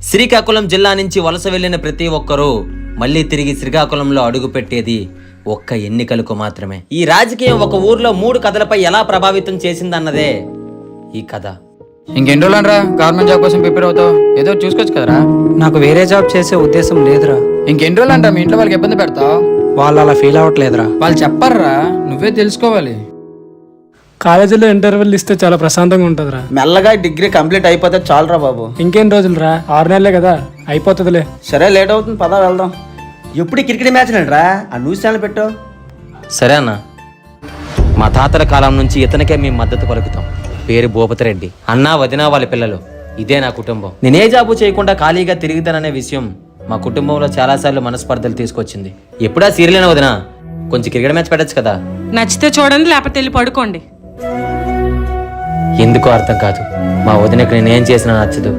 శ్రీకాకుళం జిల్లా నుంచి వలస వెళ్లిన ప్రతి ఒక్కరూ మళ్ళీ తిరిగి శ్రీకాకుళంలో అడుగు పెట్టేది ఒక్క ఎన్నికలకు మాత్రమే. ఈ రాజకీయం ఒక ఊర్లో 3 కథలపై ఎలా ప్రభావితం చేసిందన్నదే ఈ కథ. ఇంకెన్ని రోజులరా గవర్నమెంట్ జాబ్ కోసం ప్రిపేర్ అవుతావు? ఏదో చూసుకోవచ్చు కదరా. నాకు వేరే జాబ్ చేసే ఉద్దేశం లేదురా. ఇంకెన్ని రోజులు అంటా మీ ఇంట్లో వాళ్ళకి ఇబ్బంది పెడతావు? వాళ్ళు అలా ఫీల్ అవ్వట్లేదురా. వాళ్ళు చెప్పర్రా, నువ్వే తెలుసుకోవాలి. కాలేజీలో ఇంటర్వ్యూలు ఇస్తే చాలా ప్రశాంతంగా ఉంటుందిరా. మెల్లగా డిగ్రీ కంప్లీట్ అయిపోతే చాలురా బాబు. ఇంకేం రోజులురా, 6 నెలలే కదా, అయిపోతుందిలే. సరే లేట్ అవుతుంది, పద వెళ్దాం. ఎప్పుడు క్రికెట్ మ్యాచ్ రా, ఆ న్యూస్ ఛానల్ పెట్టు. సరే అన్న, మా తాతల కాలం నుంచి ఇతనికే మేము మద్దతు పలుకుతాం. పేరు భూపతిరెడ్డి. అన్నా వదినా వాళ్ళ పిల్లలు, ఇదే నా కుటుంబం. నేనే జాబు చేయకుండా ఖాళీగా తిరుగుతాననే విషయం మా కుటుంబంలో చాలాసార్లు మనస్పర్ధలు తీసుకొచ్చింది. ఎప్పుడా సీరియల్ వదినా, కొంచెం క్రికెట్ మ్యాచ్ పెట్టచ్చు కదా. నచ్చితే చూడండి, లేకపోతే వెళ్ళి పడుకోండి. ఎందుకో అర్థం కాదు, మా వదినకు నేనేం చేసినా నచ్చదు.